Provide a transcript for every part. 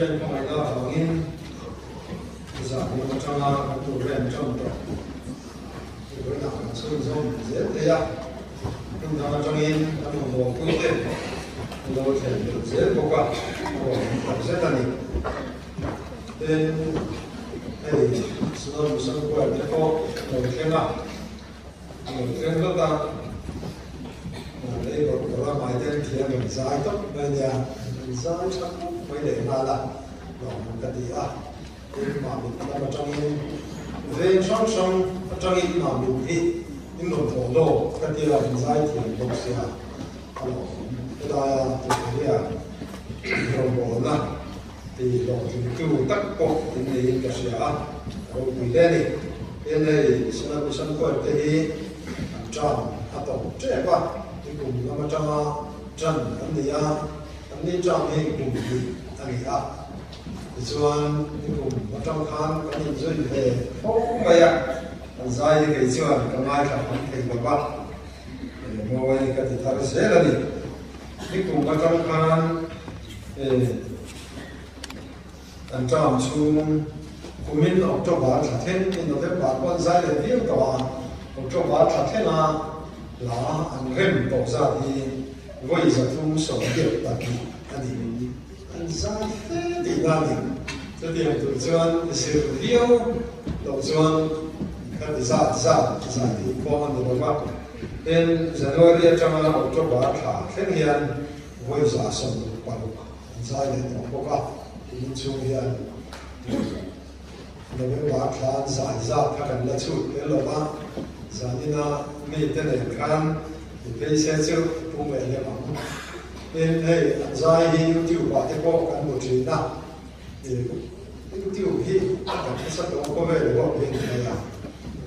thiên không ai đó vào in giả như một trong các tủ rèn trong tổ với nào là sơn rôm dễ thế ạ nhưng mà trong in các đồng hồ quy định rồi thể được dễ vô quả của rất là nhiều nên đây sơn sơn quẹt để cô đầu tiên nào đầu tiên rất là đây có là bài tên thì mình giải tốc bây giờ mình giải chắc mới để mà là đó cái gì à mà mình làm trong về trong trong in mà mình thì những đồng hồ đồ cái gì là mình giải thì mình không sẽ cái đó thì cái là đồng hồ đó thì đó thì cứu tất cột thì mình cái sẽ rồi vì đây này bên này sẽ là sân quẹt cái tròn à tổng trẻ quá thì cùng nó cho trần anh đi chọn hình cùng thì anh à rồi thì cùng nó trong khán cái nhìn dưới về không vậy ạ anh dài cái chuyện cái mai là không thể mà bắt ngồi cái thì ta sẽ là gì thì cùng nó trong khán anh chọn xuống cùng mình ở trong bản là thế nên nó phải bản quan dài để viết tòa ở trong bản là thế nào là anh rem tổ ra thì với giờ chúng sống được tại anh giải thế thì là gì cho tiền tụi chân sự yêu đầu chân các cái giải thì con được không nên giờ tôi đi trong đó thả phát hiện với giả sống quan giải để nó có thì mình chú hiện nếu như bạn khán giải ra các cái là chút cái lỗ ba giả như là mình tên này khán thì cái xe chưa cũng vậy là bằng nên hey giải thì tiêu quả thì có cái một chuyện nào thì cái tiêu thì cái sắc đó có vẻ là bên này à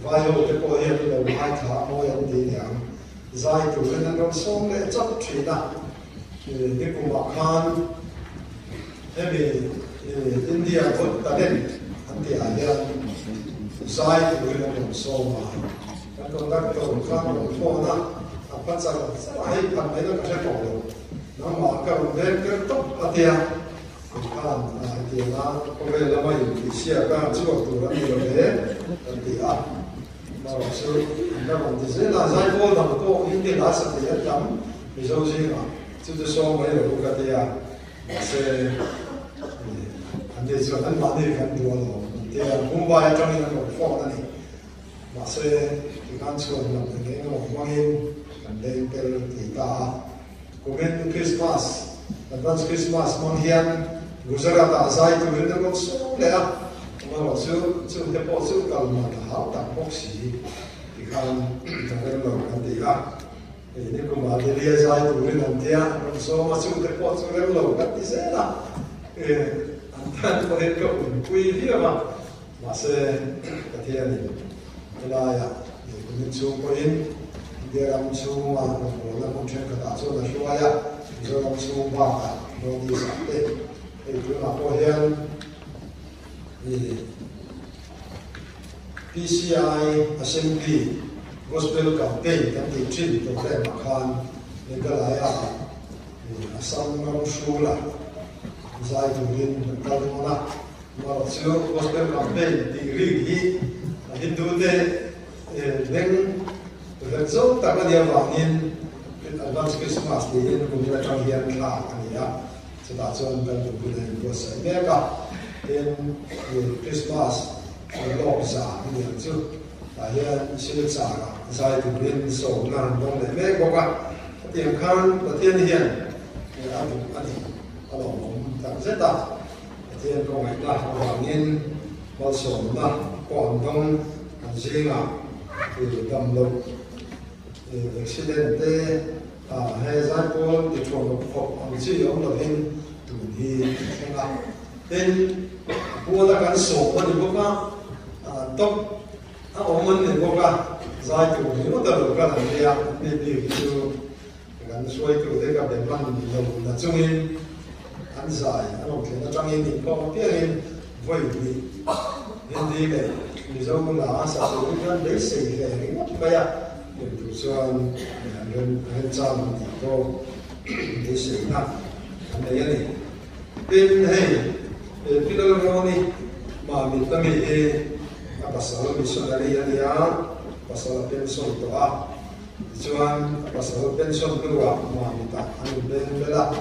vài hôm cái cô hiện là hai tháng mỗi anh đi nhà giải chủ nên nó xong để chấp chuyện nào thì cái cùng bạn khán thế vì India vẫn ta đến anh thì anh em giải chủ nên nó xong mà các công tác cầu khám cầu phô đó phát ra rất là hay phần đấy nó sẽ cầu được nó mở cầu lên cái tốc ở tiền thì là có về là mấy cái xe các chiếc tủ nó nhiều thế thì mà sự các bạn thì dễ là giải vô là cô những cái lá sạch thì rất lắm vì sao gì mà chứ tôi so với là cái thì sẽ anh thì cho anh bạn thì cần đùa rồi thì cũng vài trong những cái phô này mà sẽ thì kan chuan làm cái nó mang in đây cái thì ta cũng bên Christmas advance Christmas mang hiền Gujarat ta giải tu đến nó số lẽ mà nó chú cái bộ chú cần mà hảo tập bốc sĩ thì kan trong cái lâu kan thì thì nếu cũng mà đi giải tu đến làm thế nó số mà chú cái bộ chú cái lâu kan thì sẽ là anh có thể có quy đi mà sẽ cái thế này là mình chú có in để làm chú mà nó cũng chuyện cả đã cho là chú ai rồi làm chú ba rồi đi sắm đấy thì chúng ta có hiện thì PCI Assembly Gospel Campaign cái gì trên trong cái mặt hàng nên cái này sang năm số là giải tu đến cái đó là mà chú Gospel Campaign thì riêng Hindu thế nên rất dấu ta có điều vàng in advance Christmas thì in cũng là trong hiện là anh ấy sẽ tạo cho anh ta cũng là một sự nghe cả nên Christmas lọc giả như vậy chứ tại hiện sẽ giả giải cũng nên sổ ngàn đồng để nghe có cả tiền khăn và thiên hiện thì anh cũng rất là thiên công ấy là vàng in bao sổ là Quảng Đông riêng thì cầm lục accidente hay giải phẫu thì chuột lục phục ông chỉ ông là bên tủ thì không làm bên mua ra cái sổ mà thì có tóc ông mình thì có giải phẫu thì nó tự cái làm gì nên đi từ cái suy từ đấy gặp đến lần đầu là chung in anh giải anh ông thì nó trong in thì có cái in vậy thì nên đi này vì sao cũng là sản xuất những đấy xỉ về cái mất bây giờ để tụi xuân lên trong thì cô đi xỉ nặng đấy này bên này Pillar Roni, Mammy Tammy, a Pasal Missionary Ania, Pasal Pension to up. Chuan Pasal Pension to up, Mamita, and Ben Bella,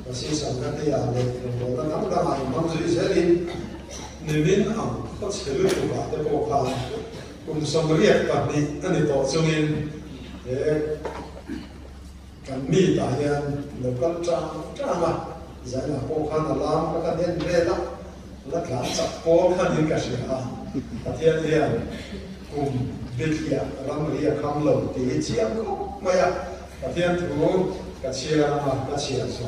the season that they are late from the Namda, and Mamsu is heading. Nivin ang what's the look of the Popa, somebody at Padi, and it also in can meet Diane, local drama. Zana Pokan alarm, but then Reda, let lots of Pokan in Kashia. At the end, Bikia, Ramaria Kamlo, the Etiam, Maya, at the end, Kachia, Kachia, so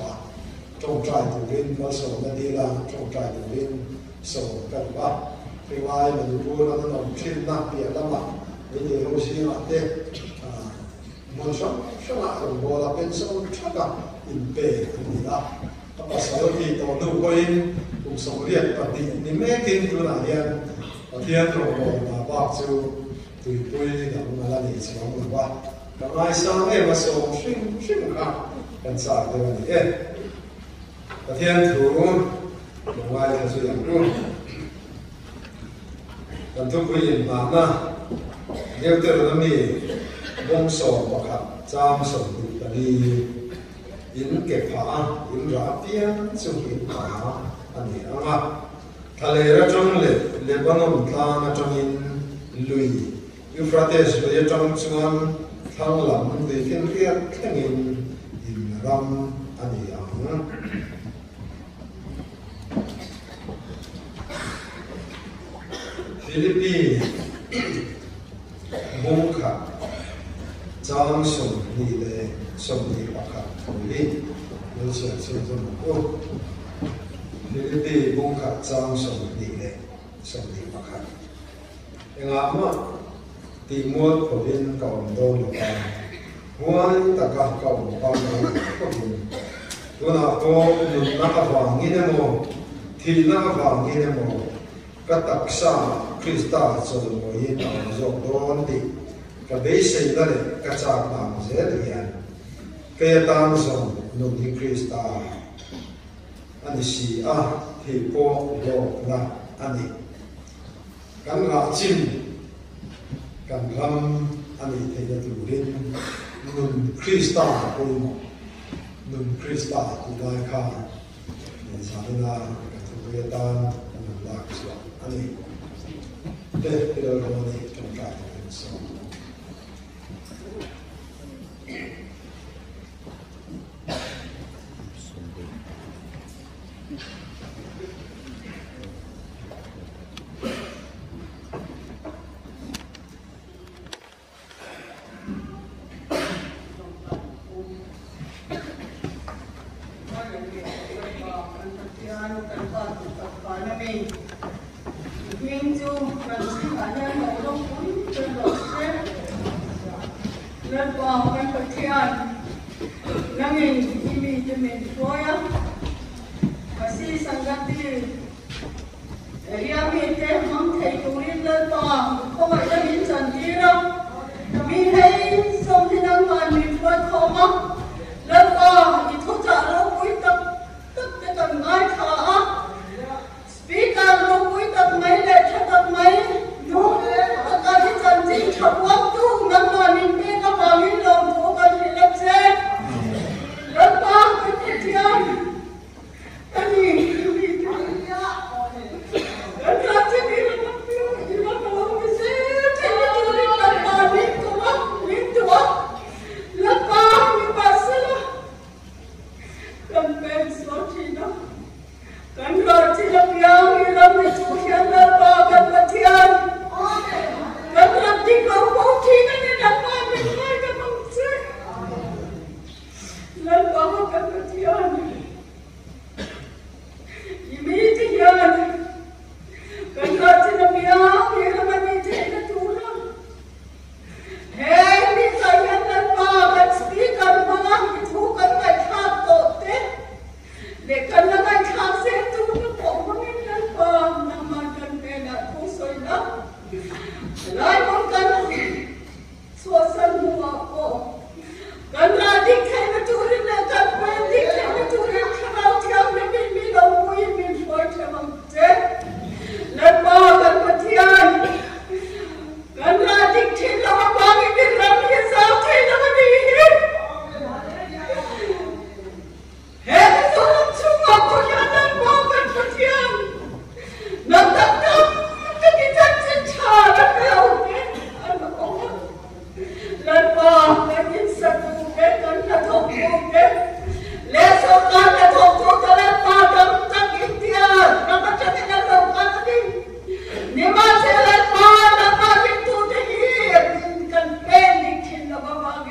don't try to win, also Medila, don't try to win, so Kaba, revive and the poor and clean up the Lama, with the Rosia there. Monson, Shana, Bola Pencil, Chaka, in Bay, and the up. Pasal kita tu koin usung lihat pati ni making tu nak yang latihan terus nampak tu tui dah malah ni semua nampak. Kalau isang masuk sing kan sah dengan ni latihan tu mulai tu yang tu tentu koin mana dia tu ni bongso bakat jam sendiri tadi. In ke pha in ra pian chu in pha ani anga thalera chong le Lebanon tla na chong in lui Euphrates le chong chuan thang lam de ken riat thengin in ram ani anga Philippines Bongka Jang sum ni le sum ni pakha thuli lo sia sia sum ko Philippines Bongka Jang sum ni le sum ni pakha enga ma Timur Province kaum don lo ka huan ta ka kaum pa no ko bin tuna ko nu na ka wang ni mo thil na ka wang ni mo ka taksa Krista so mo yin ta zo don di ka base dale ka chak nam zel yan kaya tam som no ni Krista ani si a hi po lo na ani kan ra chin kan ram ani te na tu rin nun Krista ko nun Krista ku dai ka ni sa na ka tu ya tan nun la so ani te pero no ni kan ka so Itu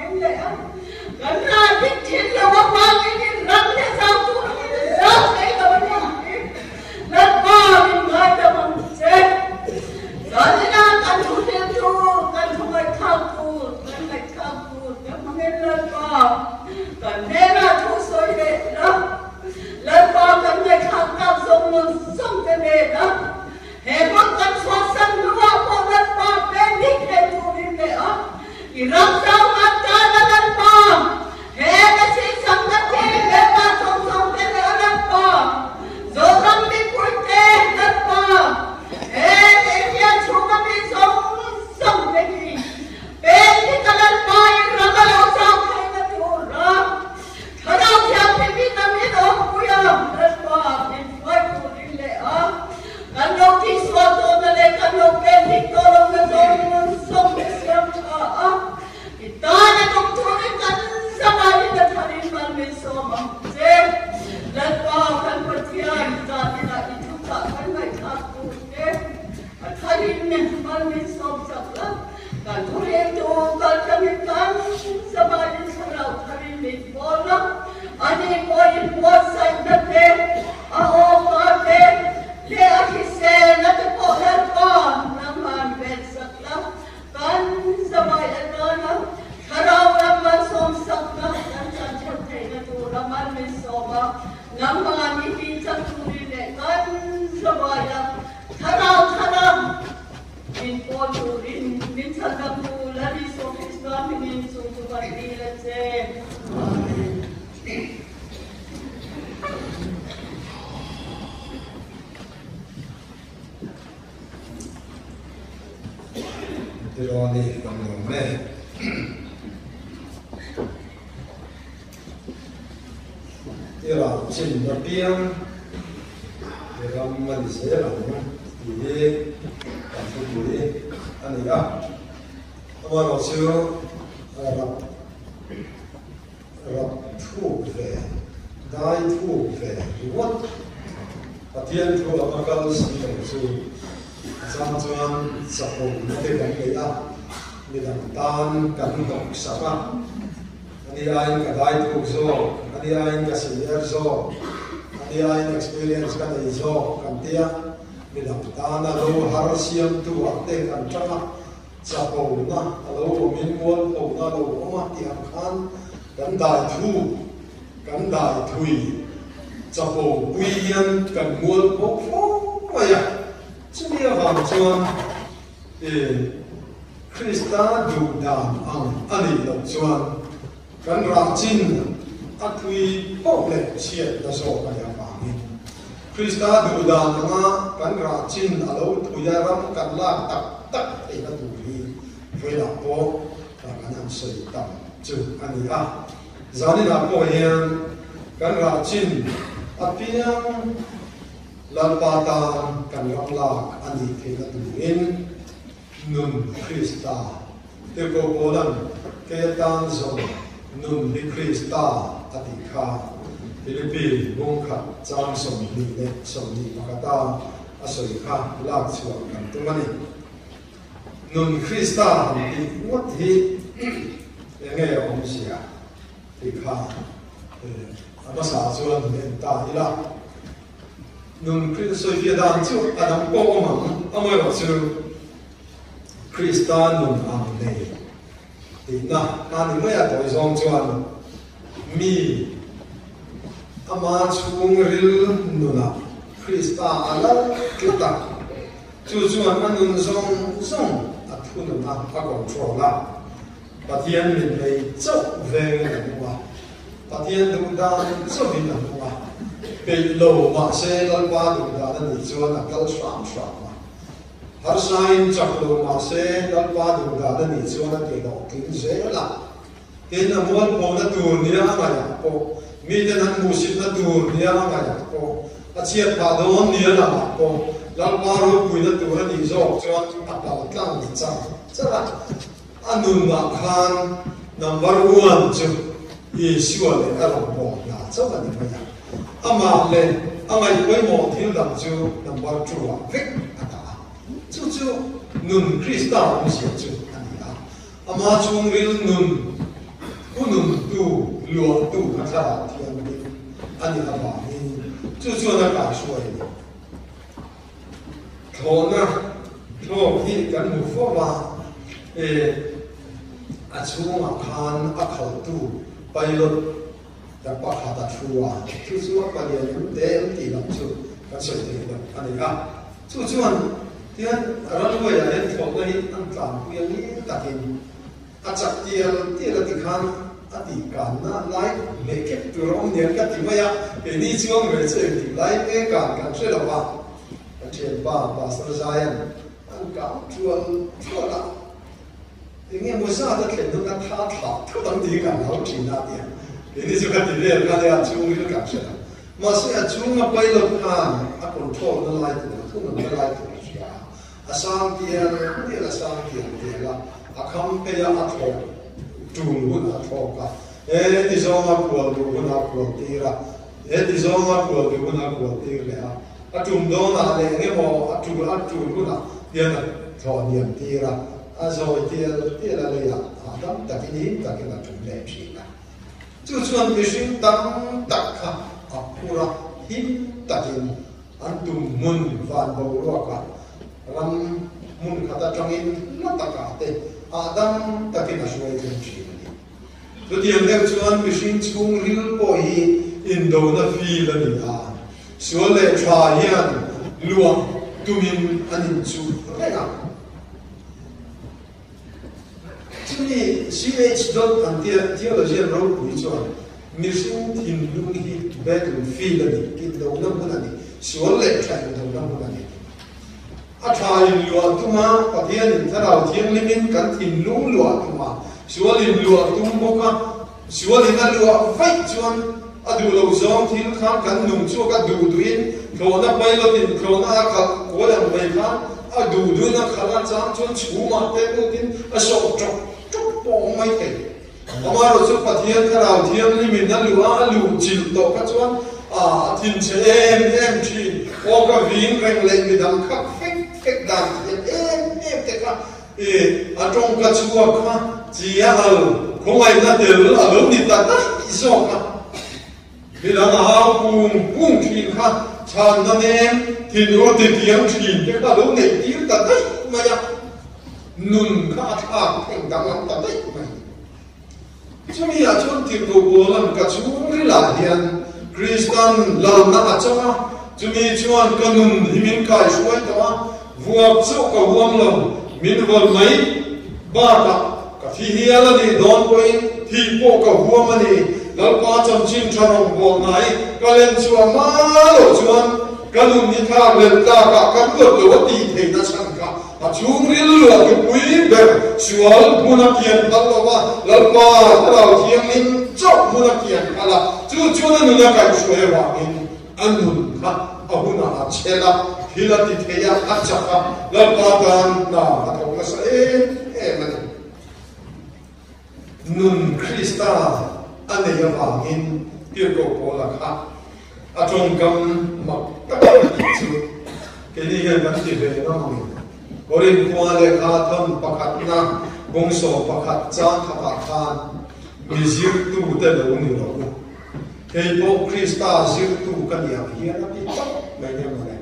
đến lẽ gần ra thích chiến là bác bác cái răng để sao chú sao thấy đâu nhỉ lần ba mình ngay đâu mà chết rồi thế nào cần chú thêm chú cần chú phải khao chú cần phải khao chú nếu mà nghe lần ba cần thế là chú soi đệ đó lần ba cần phải khao khao sống cái đệ đó hệ con cần xóa sân đúng không lần ba bên đích hệ chú đi đệ đó thì răng sao mà cha là lần ba hệ cái sinh sống cái thế hệ ba sống cái đệ lần ba rồi răng đi cuối thế lần ba hệ để kia chú mà đi sống cái gì bên thì cái lần ba răng cái lâu sao thấy cái chú đó cái đâu theo thì biết là biết đâu cũng ya lần ba thì phải chú đi lệ á cái đâu thì xóa tôi là lệ cái đâu bên thì tôi là cái sống cái xem á thì ta là công chúa cái cần sao mà đi cái thằng đi mà mình sống mà chết lần ba cần phải thiền ra thì là đi chúng ta phải phải khắc phục chết thằng đi mình mà mình sống chắc lắm cần thu hiện tu cần cho mình cần sao mà đi sao nào thằng đi mình vô lắm anh đi vô sanh đất đê ô mà đê lê ở khi xe nó cái bộ lần ba nó mà về sắc lắm cần sao mà đi đó nó khao lắm mà sống sắc lắm cần cho thầy nó tu lắm mà mình sống mà lắm mà đi chắc tu đi để cần sao mà lắm khao in all to in Sadamu, Ladi so Krishna, in so to Bhakti, let's say. Tironi Kamome Ira Chin Bapiam Ram Manisera Ini Kafuri Aniga Amaro Sio Rap Thuve Dai Thuve What Patian Thu Amakal Sio Su Samchuan Sapong Nate Bangaya Midang Tan Kanok Sapa Ani ain Kadai Thu Zo Ani ain Kasilier Zo Ani ain Experience Kanai Zo Kantia Midang Tana Lo Harasiam Tu Akte Kantama Sapong Na Alo Minwal Po Na Lo Oma Tiang Khan Kandai Thu Kandai Thui Sapong Uian Kanmul Po Fo Maya Chúng ta vào chuan Krista du đàn anh đi đầu chuan kan ra chin atui bốc lệ chiết đã so cái nhà vàng Krista du đàn nga kan ra chin alo thui ram kan la tak thì nó thui với là po và cái nhà sợi tầm chữ anh à giờ là po hiền kan ra chin apiang Lalpatan kan ramlak ani thela tuin nun Krista teko polan ketan zong nun hi Krista atikha Philippines bung khat chang som ni le som ni makata asoi kha lak chuak kan tumani nun Krista ni what hi nge om sia tikha amasa chuan den ta ila nun Krista Việt Nam chu adam po ma amoi lo chu Krista nun am nei ti na ni mai a toi zong chuan mi ama chung ril nuna Krista ala kita chu chuan anun zong a thun na a control la pathian min nei chau ve wa pathian du dan chau bin na wa被路马些老瓜杜达的你做那个爽嘛，har sain chak lo ma se dal pa du da da ni chu na ke do kin se la ken na mol po na tu ni a ma ya po mi den han mu sit na tu ni a ma ya po a chiat pa do ni a ma po dal pa ro pu na tu na ni zo chuan a pa tlang ni cha la anun ma khan number 1 chu i sure le ka lo po na cha ba ni ma ya ama le angai koi mo thil dam chu number 2 a vek ata chu nun Krista om sia chu ania ama chung ril nun thara thiam ni ani aba ni chu chu na ka suai ni thona tho hi kan mu fo ba a chunga khan a khal tu pilot ta pa khata thua chu chu pa ni te ti lam chu ka soi te da ani a chu chuan tian ran wa ya en tho na hi an tlam pu yang ni takin a chak tial ti la ti khan a ti kan na lai me ke tu rom ne ka ti ma ya ke ni chuang me che ti lai e kan che la ba a chen ba sa zayan an ka chuan la nghe một sao ta kể nó thả thả tấm tí cả nó chỉ là tiền cái này chúng ta chỉ để cái này chúng mình cảm nhận mà sẽ chúng nó bay lên hàng à còn thô nó lại từ nó lại từ à sang tiền cái là sang tiền thì là à không bây giờ à thô trùng luôn à thô cả ê đi xong à quần luôn à quần tí là ê đi xong à quần luôn à quần tí là à trùng đó là để nghe mò à trùng luôn à tiền là thọ niệm tí là rồi tiền là lấy à đâm ta cái gì ta cái là chuẩn bị gì cả chú chuan cái sinh tâm đặc ha à pura him ta cái anh tum mun van bầu lo cả ram mun khata trong in nó ta cả thế à đâm ta cái là suy nghĩ gì rồi tiền đem chuan cái sinh chung ril bồi Indo na phi là gì à số lệ trai hiền luộc tumin anh chú thế nào Sini CH dot anti theology road which one mission in lung hi battlefield ni kin do na buna ni sual le trai do na buna ni a trai lua tuma pathian in tharau thiang limin kan thin lung lua tuma sual in lua tum boka sual in lua vai chuan adu lo zong thil khan kan nung chu ka du duin thona pilot in thona ka ko lam bai khan adu du na khala chang chuan chuma te mutin a so chok bông mấy cái, mà rồi xuất phát hiện cái nào thiên li mình đã lù chịu tổ các chuan thiên chế em chỉ có cái viên rèn luyện mình đang khắc phết đàn em cái cái trong cái chuột mà chỉ không ai đã từ lúc đi ta tất số cả vì là hao bùng thiên ha chăn nó em thì nó thì tiếng thiên cái ta lúc này tiếng ta tất mà nun khát khát thành đắng lắm ta đấy mày chúng mình ở trong tiệm đồ bò làm cả chúng mình là hiền Christian làm na ở trong chúng mình chọn cái nun thì mình cài suy đó vuông chỗ cái vuông lòng mình vuông mấy ba cả phi hiền là đi đón quay thì bộ cái vuông mà điแล้วก็จำชินชนงบวงไหนก็เล่นชัวมาโหลชวนกันนุ่มนิทานเล่นตากะกันเกิดตัวตีเทนะช่างกะช่วงนี้เหลือกับปุยแบบชวนมุนักเขียนพัลว่าแล้วก็เราเทียงนินจบมุนักเขียนพัลจู่ๆนั้นนุนักการช่วยว่าอินอันนุ่นค่ะอาหุนาเชล่าฮิลติเทียอัจฉริยะแล้วก็การน่าตรงนั้นมันนุ่นคริสต์อันนี้ยังว่าอินเกี่ยวกับโบราณค่ะอาจงกำมักตะกี้สุดแค่นี้ยังกันที่เรื่องนั้นบริณควาเลขาทำประคัตนะบงโสประคัตจ้าขบักานมีจิตตูเตลงนี่หรอกเฮ้ยพวกคริสต์จิตตูกันอย่างเฮียนที่จับไม่เนี่ยมาเลย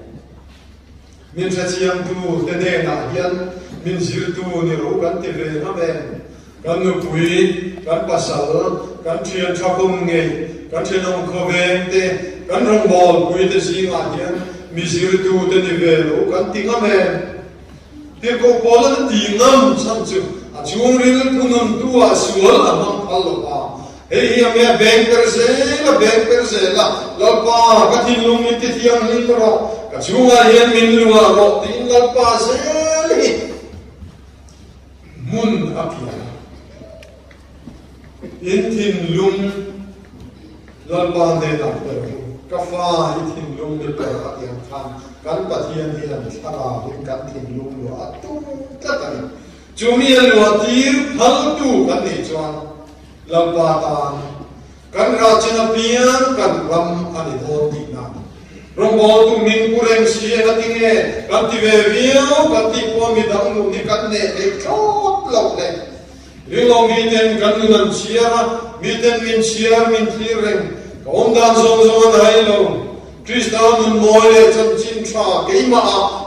มินเสียงตูเตเนน่ะเฮียนมินจิตตูนี่รู้กันที่เรื่องนั้นกันนุปุยกันภาษากันเทียนชาวกงเงยกันเทียนองค์เวงเตกันรองบอลปุยเตจิงอาเฮียนมีจิตตูเตนิเวลูกันติงอเมนเด็กก็พอแล้วตีน้ำสั่งจู่ช่วงนี้ก็นุ่มตัวสวยละมั่งพัลลว่าเฮ้ยแม่แบงเกอร์เซล่ะแล้วป้าก็ทิ้งลงมิติที่ยังนี่ก็รอก็ช่วงนี้มินลัวรอทิ้งแล้วป้าเซลี่มุนอภิญอินทิ้งลุงแล้วป้าเดินออกไปก็ฟ้าอินทิ้งลุงเดินไปกับยังทันกันปะเทียนที่นั่นชาลาเป็นกันทิ้งลุงลัวตุ้งก็ตันจุมีลัวตีร์พัลตูกันนี่จวนลำบากกันราชนพียนกันรำอันนี้โดนตีนันรองบอลตุมิงกุเรงเสียกันที่เงี้ยกันที่เวียวกันที่พวกมีดังลุนี่กันเนี่ยเด็กชอบเหล่าเลย ringo mi ten kan nan chia mi ten min chia min clearing om dan zong zong hai lo Kristan nun moile chan chin cha keima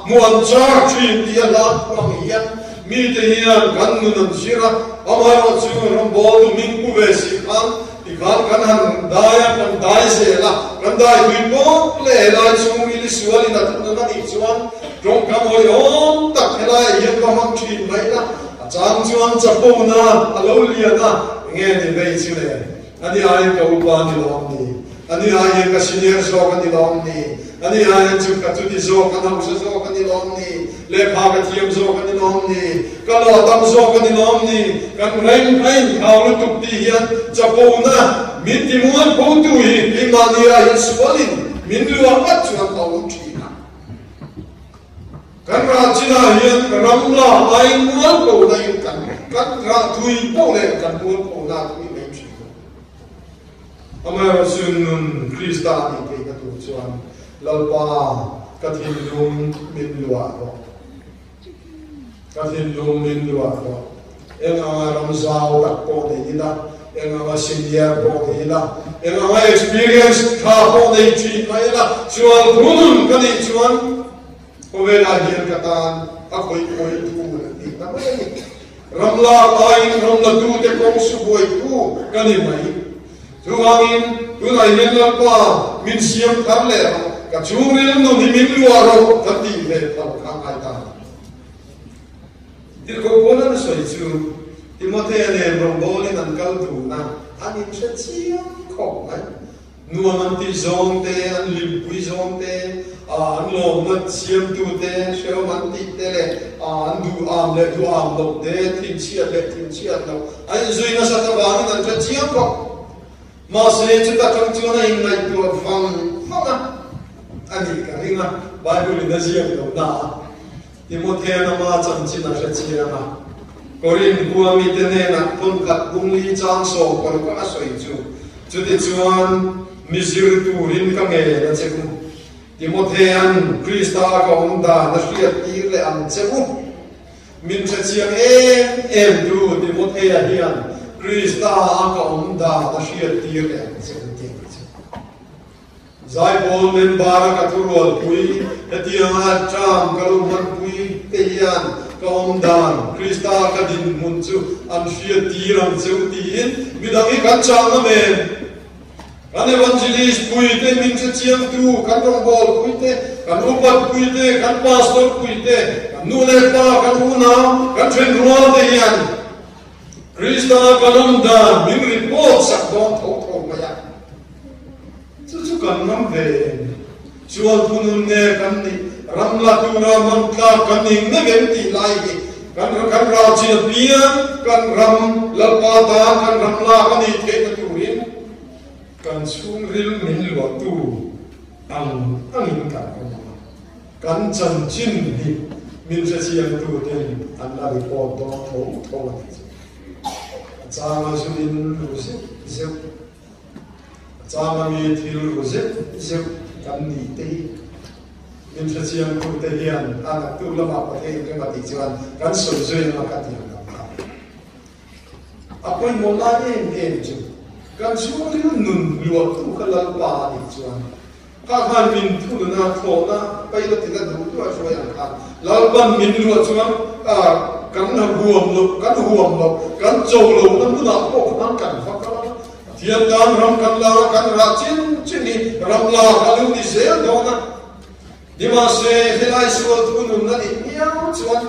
muan char chin dia la pang hian mi te hian kan nun sira amai wa chu ram bol tu ming ku ve si khan ti khan kan han daya kan dai se la kan dai mi po le la chu mi li sual in at na ni chuan trong kam hoi om tak helai hian ka mang thin mai la chang chuan chapo na alo lia na nge ni ve chu le ani ai ka upa ni lom ni ani ai ka senior so ka ni lom ni ani ai chu ka tu ni zo ka na so zo ka ni lom ni le pha ka thiam zo ka ni lom ni ka lo tam zo ka ni lom ni kan reng reng khau lu tuk ti hian chapo na min ti muan po tu hi li ma ni ai sualin min lu a chuan ka lu thi na kan ra china hian ram la ai muan po na yu kan ra thui po le kan muan po na tu me chi amai sun nun Krista ni ke ka tu chuan lalpa ka thin lum min lua ro ka thin lum min lua ro enga ram zau tak po nei na enga senior po nei na enga experience tha po nei chi mai la chuan hunun ka ni chuan ko ve la hian ka tan a khoi khoi tu ni ta mai ramla ai ramla tu te ko su boi tu ka ni mai tu angin tu na hian la pa min siam thar le ka chungri no ni min lua ro ta ti le ta ka ai ta dir ko bona na soi chu Timothea ne romboli nan kal tu na anin se chiam ko mai nuam an ti zong te an lim pui zong te an lom na chiam tu te sheo man ti te le an du am le du am lo te tin chiat lo an zui na sa ta wang nan se chiam ko ma se chu ta kang chu na in nai tu fang na ani ka ringa Bible na ziam lo na Timothea na ma cham chin na se chiama Korin kuami tene na pun kat bungli chang so kon ka soi chu te chuan mizir tu rin ka nge na cheku Timothean Krista ka onda na hriat tir le am cheku min che chiang em tu Timothea hian Krista ka onda na hriat tir le am cheku zai bol men bara ka turol pui etianga cham kaluman pui te hian Kaumdan Krista kadin munchu an shia tiram cheu ti in midang kan chang na men kan evangelist puite min che chiang tu kan rong bol puite kan upat puite kan pastor puite kan nu le pa kan una kan chen rual te yan Krista kaumdan min report sak don tho maya chu kan nam ve chual punun ne kan ni ramla tu raman ka kaning na genti lai kan ra chi pia kan ram lalpa ta kan ramla kan i the ka turin kan sung ril min lo tu angin kan chan chin ni min se chiang tu ten an la report do tho chama suin ruse se chama mi thil ruse se kan ni te min se chiang tu te hian ana tu lama pa he ke ma ti chuan kan so zui ma ka ti na apoi mo la em chu kan su ri nun luak tu ka la pa ni chuan ka khan min thu na tho na pai lo ti ka du tu a so ya ka lal ban min lu chuan kan na huam lo kan chou lo na mu na po kan kan fa ka thiam dan ram kan la kan ra chin ni ram la ka lu ni se do na Dima se helai sual tu nun na ni miao chuan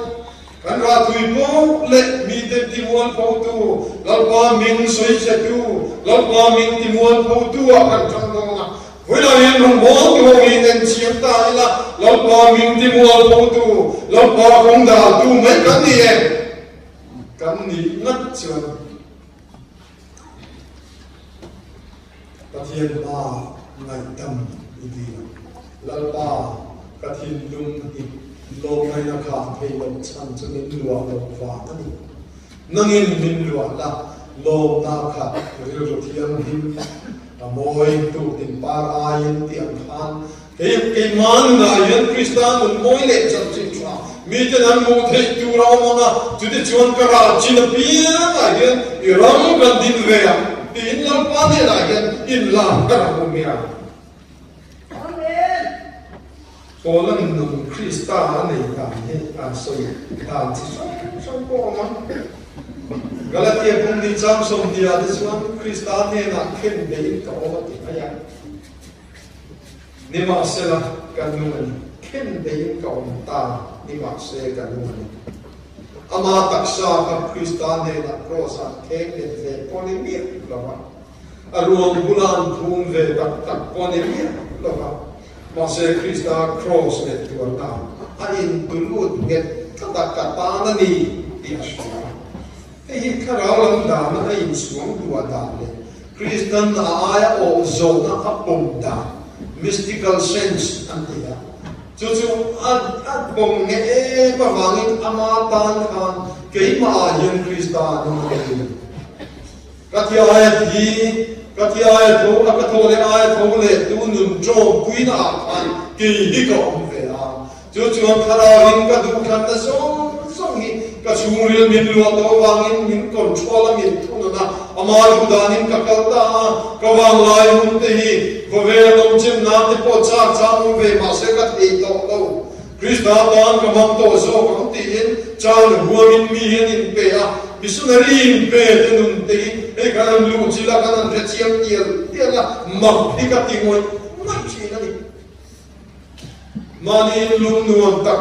kan ra thui po le mi te ti muan po tu lalpa min soi che tu lalpa min ti muan po tu a kan chang no na hui la yen rong bo tu mi ten chiam ta ila lalpa min ti muan po tu lalpa kong da tu mai kan ni ngat chuan pathian ma ngai tam idi lalpa Kathin lum hi lo mai na kha phei lo chan chunin lua lo wa ani nangin min lua la lo na kha ri ro thiam him amoi tu tin par ayin ti an khan ke man na yan Kristan un moi le chan chin chwa mi te nan mo thei tu ra ma tu te chuan kara chin pia la hian I ram kan din ve a tin lam pa ne la hian in la kara mo mi a amen Polan nung Krista nei ta ni a so ta chi so ko ma Galatia pun ni cham som dia de chuan Krista ne na khen dei ka o ti aya ni ma se la kan nu ni khen dei ka o ta ni ma se kan nu ni ama taksa ka Krista ne na cross a khen ne ve poni mi lo ma a ruang bulan thum ve tak poni mi lo ma ma se Krista cross ne tu na a in tu lut get ta ka ta na ni ti asha hi karalam da na in suang tu da le Christian aya o zona a pom da mystical sense antia chu at bom nge e ba wangin ama tan khan ke ma yin Krista no ke katia aya to akathole aya thole tu nun jo puina khan ke hi ko ve a chu kharawin ka du khan ta so hi ka churil min lo to wangin min control min thuna ama hudanin ka kalta ka wang lai hun te hi Kove dom chim na te po cha mu ve ma se ka thei to lo Krista tan ka mam to zo ka ti in cha lu huamin mi hin in pe a missionary in pe te nun te e ka lu chi la ka nan re chiam tiel la ma hi ka ti ngoi ma chi na ni mani lu nuam tak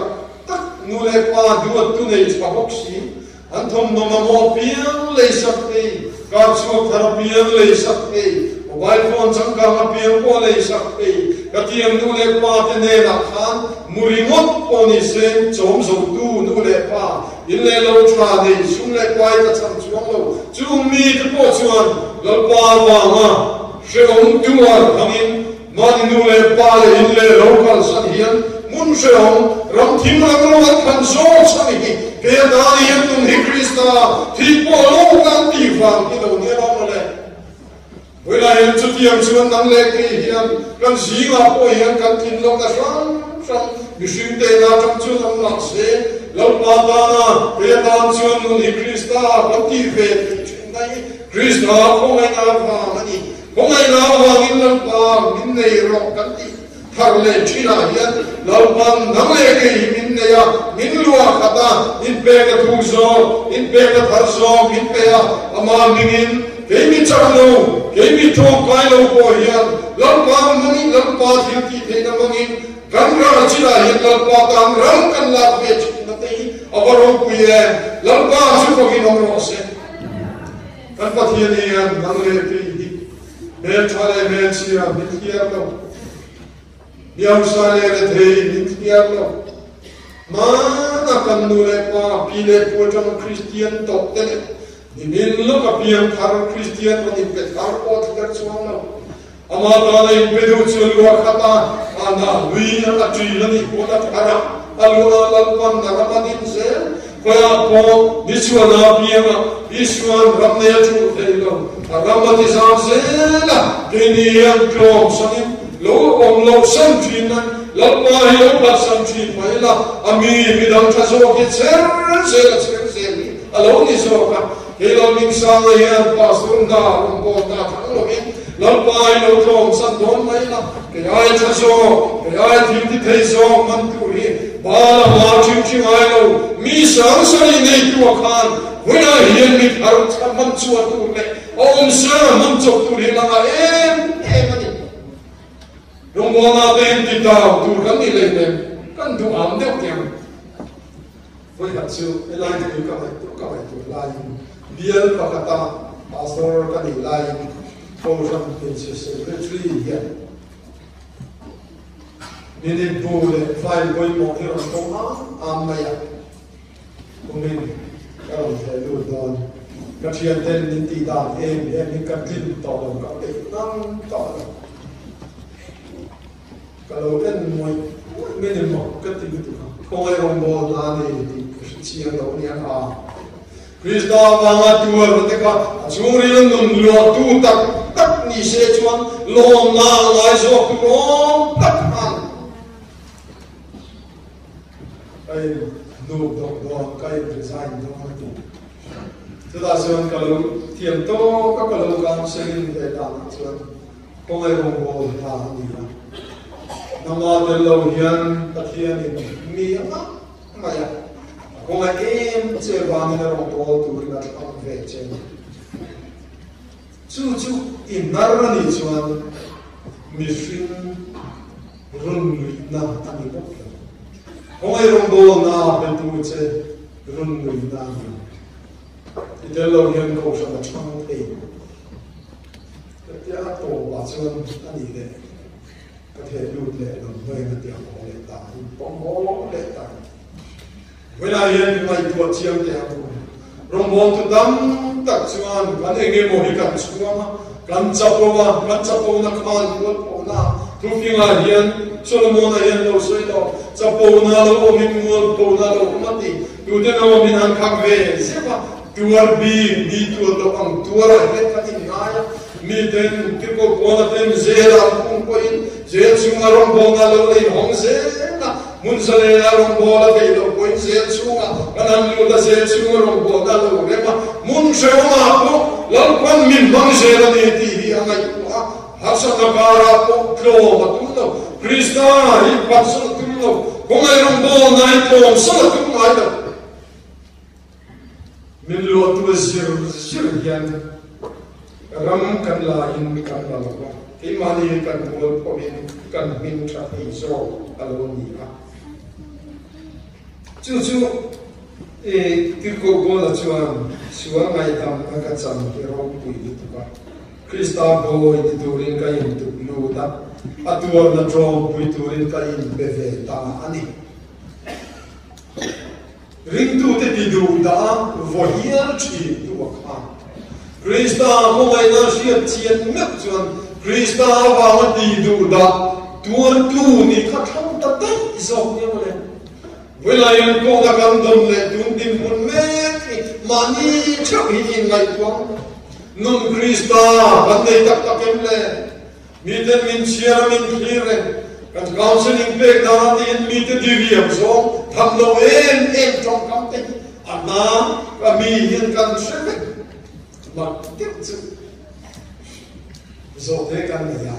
nu le pa du tu nei pa bok si an thom no ma mo pian le sak te ka chu thar pian le sak te mobile phone changka ma pian ko le sak te ka tiam nu le pa te ne la khan murimot poni sen chom zo tu nu le pa in le lo tra nei sum le kwai ka cham chuang lo chu mi te po chuan lo pa wa ma she om tu wa hamin mani nu le pa le in le lo kal san hian mun she om ram thim ram lo khan zo chami ke da hian tum hi Krista thi po lo kan ti wang ki do ne lo le Wela hian chu tiam chuan nang le ke hian kan zinga po hian kan tin lo na sam mi shin te na tam chu nam la se lo pa ta na ke da chuan nun hi Krista kan ti ve chin dai Krista ko ngai na wa mani ko ngai na wa in lo pa min nei ro kan ti thar le china hian lo pan nang le ke min ne ya min lua khata in pe ka thu zo in pe ka thar zo min pe ya ama mingin Kemi chakno, kemi thong kai lo ko hian, lampa mani lampa thil ti the na mangin, kan ra chila hian lampa tang ram kan la ve china te avaro puye, lampa chu ko gi no ro se. Kan pathian hian nang le ti hi. Me thale me chia mi thiar lo. Miau sa le thei mi thiar lo. Ma na kan nu le pa pi le po chang Christian to te Inin lo ka piang thar Christian man in pe thar po thar chuang lo ama ta na in pe du chu lu khata ana wi na tri la ni ko ta thara alu la pan na ra din se ko ya po ni chu na piang Ishwan ram ne chu te lo ram ti sam se la ke ni yang klom sanin lo om lo sam thin na lo pa hi lo pa sam thin mai la ami mi dang tha so ki cher se ni alo ni so ka Helo min sang hian pastor da ko ta thang lo in lampai lo thom san don mai la ke ai thaso ke ai thim ti thei so man tu hi ba la ma chim chim ai lo mi sang sai nei tu khan hoina hian mi thar cham man chu tu le om sa man chok tu hi la em ani dong mo na ten ti ta tu kan ni le ne kan tu am deuh tiang hoi hat chu elai tu ka mai tu lai Biel pakata pastor kani lai program pinches secretary here. Nini bule file boy mo here on toma amaya. Kumin karon hello don. Kachian ten ninti da em ni katin to don ka te nang to. Kalau kan moi mene mo katin tu. Ko ai rombo la ni ti chiang do ni a. Krista vanga tuar te ka chungri nun lo tu tak ni se chuan lom na lai zo tu lom tak an ai đục đục đo cây design đó tu chúng ta xem cái lối thiền to các cái lối càng sinh về đàn chuan không ai rong bồ là gì cả nằm ở trên lầu hiền tất hiền thì mi mà ya không ai em chơi vàng nên rong bồ tu là không về chơi chú in nara ni chuan mi sinh run na ani bốc không ai rong bồ na bên tu chơi run na thì lâu hiền cầu sang là trong thế cái tổ bà xuân anh đi đấy có thể lùi lệ đồng với cái tiếng của lệ tài bóng bó lệ tài với lại hiền mày tuột chiang tiếng rong bồn tu đâm tắc xuân cái này nghe mồi cắn xuân cắn chắp bầu na khan tuột bầu na tu phim là hiền Solomon là hiền đâu soi đâu chắp bầu na đâu mình mua bầu na đâu cũng mất đi tu thế nào mình ăn khang về xếp vào tuar bi mi tuar lo ang tuar het kati ngaya mi ten tipo kona ten zela kung koin zel sunga rong bonga lo le hong zela mun sale na rong bola ve lo koin zel sunga kanan lu da zel sunga rong bonga lo le ma mun sewa ko lo kon min bang zela ni ti hi angai ko hasa nakara ko klo ma tum lo krista hi patso tum lo kong ai rong bonga ai ko sa tum ai lo min lo tu zir hian ram kan la in kan la ko ke mani kan bol ko kan min tha hi zo alo ni a chu ti ko go la chuan suwa ngai tam ka cham ke ro pui ni tu ka krista bo ti turin ka in tu lu da atuar na tro pui turin ka in be ve ta ani ring tu te ti du da vo hian chi tu ka krista mo mai na sia chien mek chuan krista wa ma ti du da tuar tu ni kha thang ta te zo ni mo le vela yan ko da kan dom le tun tim mun me mani chak hi ngai tuam nun krista ban nei tak tak em le mi ten min chia min khire kan counseling pe da tin mi te diviam zo tham lo em trong kam te ana ka mi hian kan shek ma tiếp chu zo te kan ya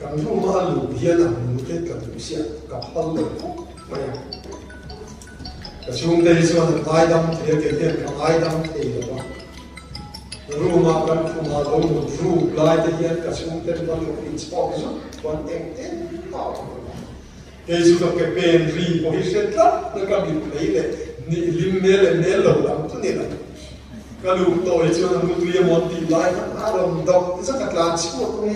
kan ru ma lu hian a mu te ka tu sia ka hal le ma ya ka chung te so na ai dam te ke hian ka ai dam te lo ru ma kan fu ma lo ru lai te hian ka chung te ma lo in spok zo quan em Jesus ke pen ri po hisetla na ka bi leile ni limme le nelo lam tu ni la ka lu to e chu na tu ye mon ti lai na rom dok sa ka tlan chi ko me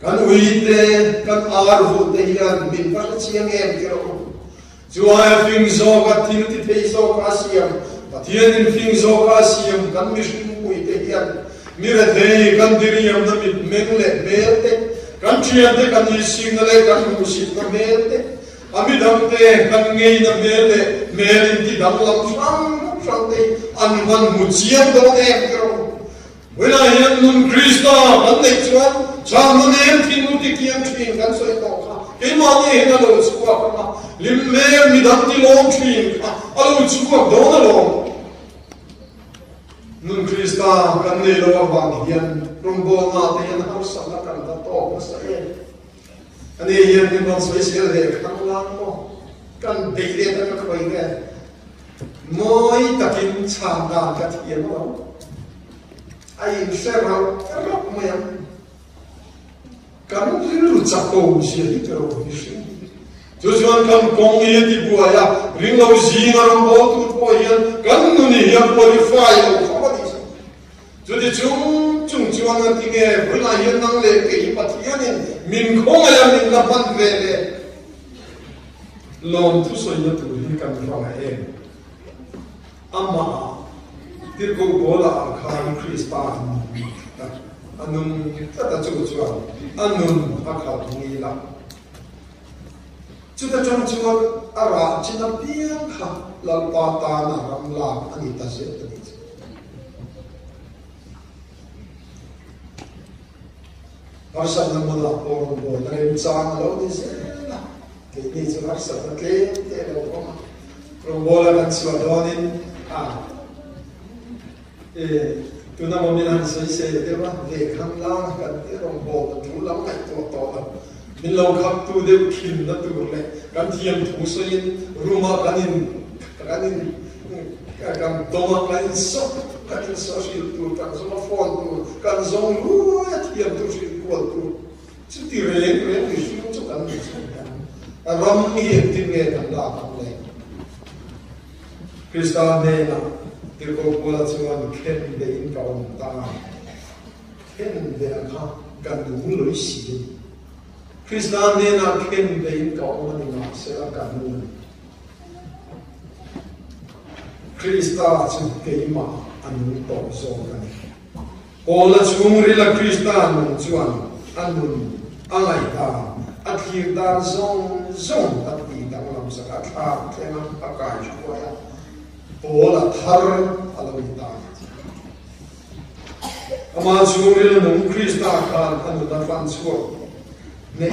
kan uite kan ar vu te hian min ka chiang em ke ro chu ai fing zo ka tin ti pe zo ka siam patien in fing zo ka siam kan mi shu uite hian mi re te kan diriam na mi mengle melte kan chiante kan signale kan musik na melte ami damte kan ngei na mele melin ti dam lam sam te an van muchiam do ne kro wela yan nun krista kan nei chuan cham na nem tin nu ti kiam thin kan soi to kha ke ma ni he na lo chua ka lim me mi dam ti long thin alo chua do na lo nun krista kan nei lo wang hian rumbo ma te yan har sa na kan ta to ma sa e ani hian ni non special le kan lang mo kan de le ta ka khoi ge moi takin cha da ka thian mo ai se ra ro mo ya kan lu cha ko si hi te ro hi si jo juan kan kong ye ti bua ya ring lo ji na rumbo tu po hian kan nu ni ya qualify lo ko di jo de chung chuan an ti nge bula hian nang le ke i pathian in min khong ya min la pan ve le lom thu soi na tu hi kan rong a em ama tir ko bola khan krista anum ta chu chuan anum akha ngi la chu ta chung chuan ara china piang kha la pa ta na ram la ani ta se ta ni Arsan na mula orang boleh dari usaha lo di sana. Kita ni chu har sa tle te lo ko ro bola kan swa donin tu na mo min han se te ba ve kham la kan te ro bo tu lam mai to la min lo khap tu de khin na tu le kan thiam thu so in ruma kanin kan toma kan so shil tu kan so phone tu kan zong lu thiam tu shil ko tu chu ti re ni shu chu kan ni ram ni ti ne kan da le Krista ne na ti ko bola chuan khen de in ka on ta khen de ka kan du lo si Krista ne na khen de in ka on ni ma se la kan nu Krista chu ke ma anu to so kan bola chung ri la Krista nu chuan anun angai ta athir dar zong at ti dang lam sa ka tha thena akai ko ya bola thar alawita ama churil nung Krista kan anu da fan chuo ne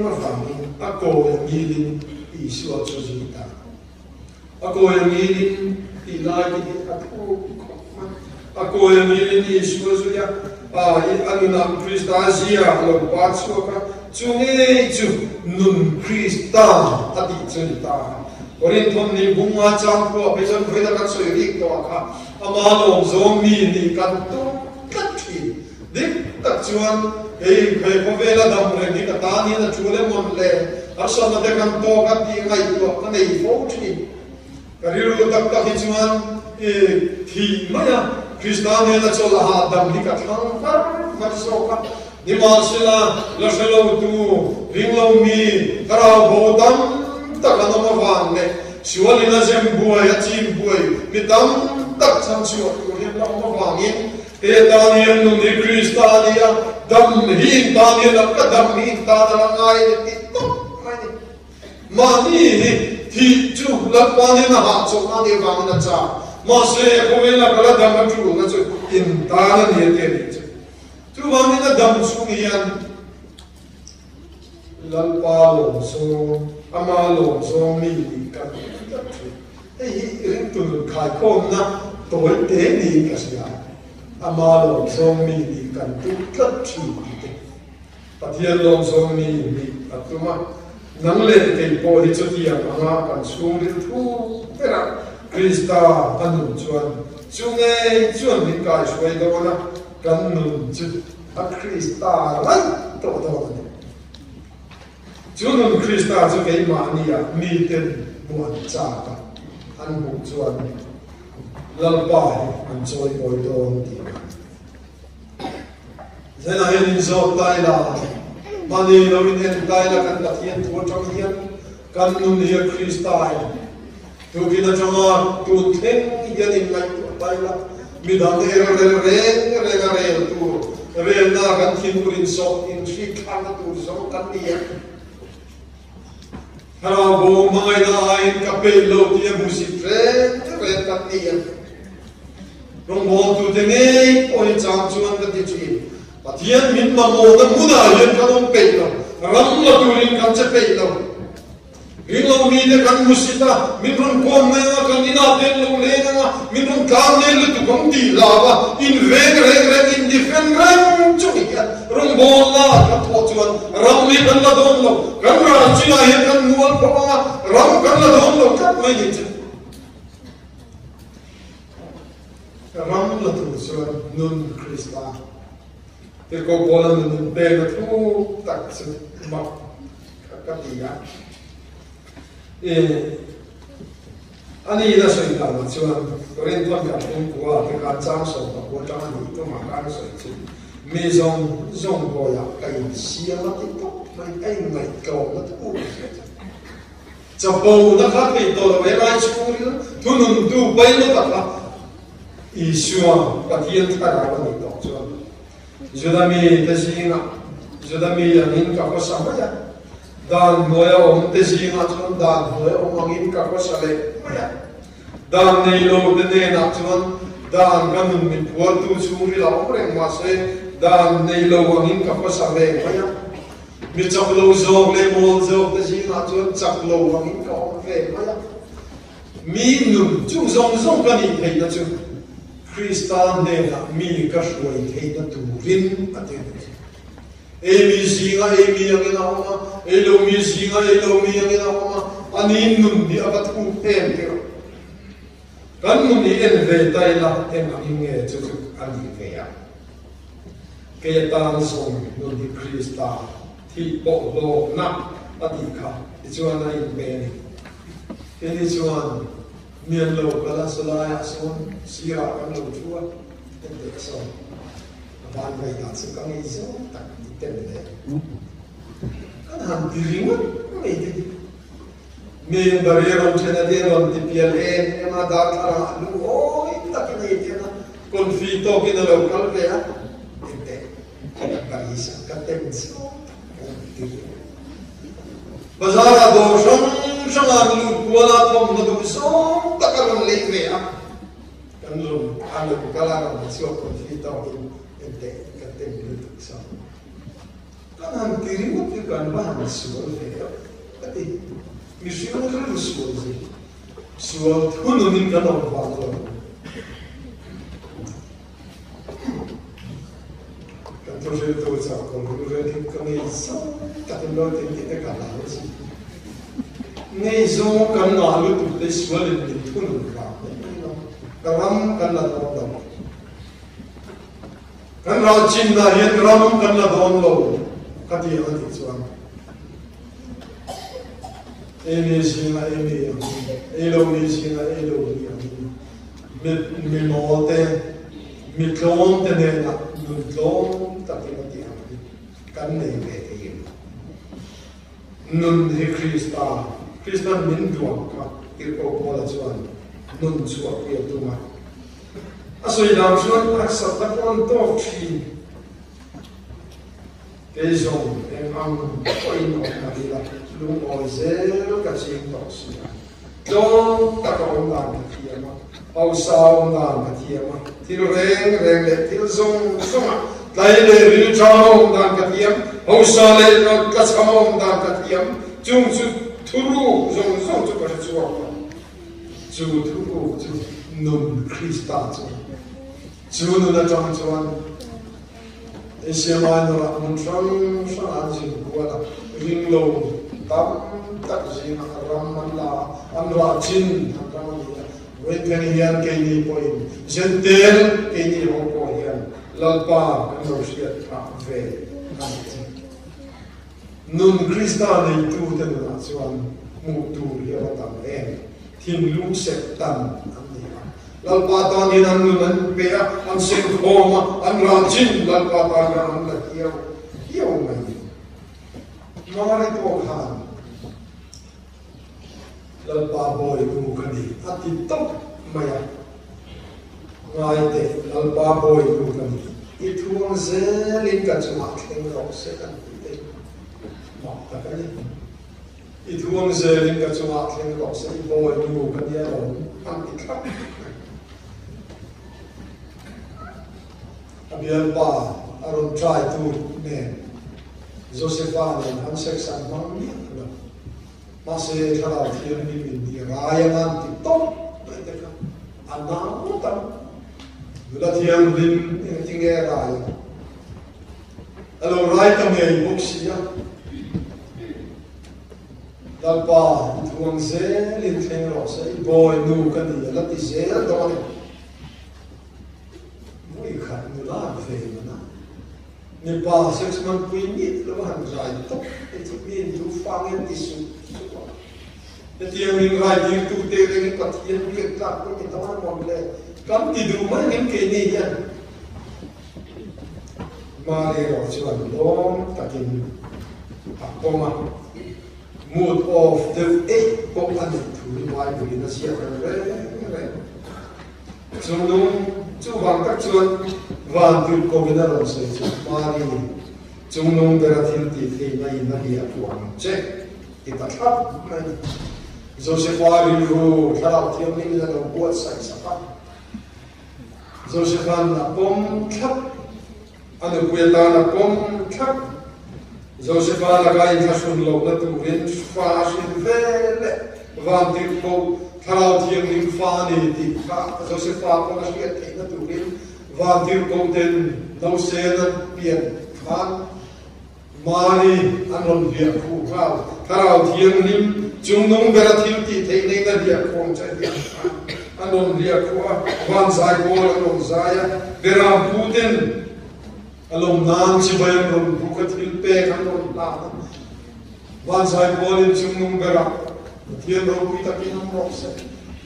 no fami ako ngilin isu chu jita ako ngilin ilagi aku ako ngilin isu chu ya anu nam Krista zia lo pa chuo ka chunge chu nun Krista ati chunita Orin thon ni bunga chang ko pesan khoida kan soi rik to kha ama lo zong mi ni kan tu kathi dik tak chuan ei khoi ko vela dam re ni ka ta ni na chule mon le arsa na de kan to ka ti ngai to ka nei fo thi kariru tak tak chuan thi maya Krista ne na chola ha dam ni ka thang par so ka ni ma sila la shelo tu ring lo mi kara bo dam tak ano mawang ne siwali na jem buhay at chim buhay mitam tak sam siwat ko yan lang mawangin kaya Daniel nung ni Krista niya damhin Daniel ang kadamhin tanalang ay ito mani ti chu lakwanin na hatsok na ni vang na cha masaya kumin na kala damang chu na chu intanan niya tiyan chu vangin na damsung yan lalpalo so amalo so mi kan ei ring tu khai khom na toi te ni ka sia amalo so mi kan tu kat chi pathian lo so mi atuma nang le ke po hi chuti anga kan sung ri thu pera Krista anu chuan chunge chuan ni kai shwai do na kan nu chu a Krista rai to ni Junun Krista chu ke mania mi ten buat cha ka an bu chuan lalpai an choi boi don ti zena hen zo tai la mani lo in en tai la kan pathian thu chong hian kan nun hi Krista tu kina chama tu theng hian in mai tai la mi dang re tu re na kan thin purin so in shi khan tu so kan ni Hara bo mai na ain kapelo ti musik re kan ni rong bo tu de nei oi chang chuan ka ti chi pathian min ma mo na muna yen kan on pe lo ram la tu rin kan che pe lo ring lo mi de kan musita min rong ko mai na kan ina ten lo le na min rong kan ne lu tu kong ti la ba in re in different rang chu ya rong bo la ka tho chuan ram mi kan la don lo kan ra chi na yen kan nual ko ma ram kan la don lo kat mai ni ram la tu chuan nun Krista te ko bola nun be na thu tak chu ma ka ti ya ani na soi ta ma chuan ren thon ya pum ko te ka chang so ta ko chang ni to ma ka soi chi me zong ko ya kai sia ma ti to mai ai mai ko na tu cha bo na ka te to ve rai chu ri tu nun tu bai no ta ka i shua ka tien ta ra ba ni to chuan jodami te singa jodami ya nin ka ko sa ma ya dan moya om te singa chuan dan moya om angin ka ko sa le ma ya dan nei lo de ne na chuan dan kan nun min pual tu chu ri la om reng ma se dan nei lo angin ka ko sa le ma ya mi chọc lâu dọc le mol dọc ta gì ngã chuan chọc lâu mà mình có về mà mi nụm chung zong zong cái này thấy nó chứ Christian này là mi cái suy thấy nó tu rin ở đây mi gì ngã mi yang nào mà lâu mi gì ngã lâu mi yang nào mà anh in nụm đi abat ku tem thế kan nụm đi en về tay là em anh nghe chú anh về à cái tan song nụm đi Christian thì bộ đồ nặng ở đi cả thì chuan này về cái đi chuan miền lâu cái là sợi xuân xia cái lâu chúa tên để xong van về đặt sự cái gì đó đặt tên để cái hàng tiền mất mấy đi miền bờ biển ông trên đây ông thì biển em mà đặt ra lu ôi đặt cái gì thế nào còn phi to cái nào lâu cái về á để cái gì cái tên xong bazar a do shang a lu kuala thom na du so takaram le ve a kan lu an lu kala ra so ko fi ta in te ka te lu so kan han tiri mo ti kan ba na so ve ka te mi shi mo ka lu so ze so thunu nin ka no ba so Proje to sa ko proje ke kami sa katulog tin kita kala si nei zo kan na lu tu te swal ni thun ra karam kan la do kan ra chin na hian ram kan la don lo kati ya ti chuan ene sina ene elo ni sina elo ni mi mo te mi klon te ne na mi klon tapi mati apa kan nei ve te nun he Christian min duang ka ko ko la chuan nun chuak ye tu ma asoi dam chuan aksa ta kon to thi te zong em am ko in no ka di la lu o zero ka ching to si dong ta ko na ka ma au sao na ka ma til reng le til zong soma lai le ri chao dan ka tiam au sa le no ka chao dan ka tiam chung chu thuru zong zong chu ka chu chu thuru chu nun Christa chu nu na chang chuan e sia mai no la mun chang sang an ji ko la ring lo tam tak ji na ram man la an ra chin ta ni wen kan hian ke ni point zentel ke ni ho ko hian lalpa kan lo sia ta ve nun Christa nei tu te na chuan mu tu ya tam em thin lu sek tan lalpa ta ni nan nu nan pe an sen khoma an ra chin lalpa ta an la hiu mai mare to khan lalpa boy tu khani ati top maya ngai te lalpa boy tu khani I thuang zelin ka chuma theng ro se kan te ma ta ka ni I thuang zelin ka chuma theng ro se boy tu kan ya ro an ti kha abian pa aron try to ne Josephine han section mang ni ma se thara thiam ni min ni rayangan ti top mai te ka ana ta Gula thiam rin tinge rai alo rai tam ye boxia dalpa thuang se lin theng ro se boy nu kan ni la ti se do ni moi khat nu la fe na ni pa 6 month pui ni lo han rai top e ti bin tu fang en ti su te tiang ring rai ti tu te ring ka thiam ri ka ko ni ta mon le kam ti du ma nim ke ni yan ma le ro chuan dom takin akoma mood of the eight ko an tu wai bu na sia re chu bang tak chuan van tu ko bina ro se chu ma ri chung nong bera thil ti thei mai na hi atuang che ti ta thap mai Joseph Wari ru thara thiam ni la no buat sai sa pa Josephan na pom khap anu puela na pom khap Joseph là cái nhà xuân lâu là tụ đến pha xin về lệ vàng tiền câu thao thiêng linh pha này thì pha Joseph pha có là cái thế là tụ đến vàng tiền câu tên đâu xe là biển pha mari anh việc khu khao thao thiêng linh chúng nông bè thiêng thì thế này là việc không chạy việc anh việc khu vàng dài cô anh dài bè làm phụ tên along nan si bayan ron bukat hilpe kan ron la wan sai bolin chungnung bera thian ro pi takin ro se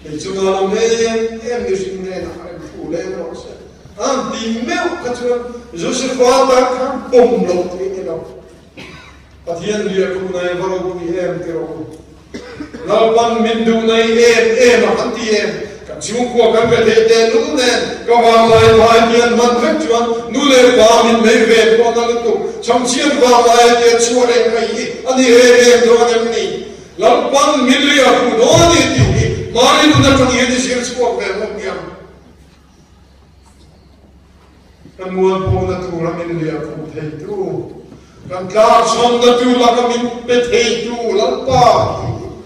e chunga lo me em ni sin ne na ai fu le ro se an di meu ka chu Joseph ta kan pom lo ti ni lo pathian lia ku nai varo ku ni em ti ro la pan min du nai em an ti em chúng của các cái thế tên lúc này các bạn lại lại nhận mặt khách chuan nu lệ ba mình mấy về con đang tụ trong chiến vào lại tiền chua đây cái gì anh em đó em này lão quan mình lìa phụ đó đi thì mà đi nó trong hiện thì chua về không nhỉ cái muôn phong là tu là mình lìa phụ thầy tu cái cá sông là tu là cái mình bị thầy tu lão ba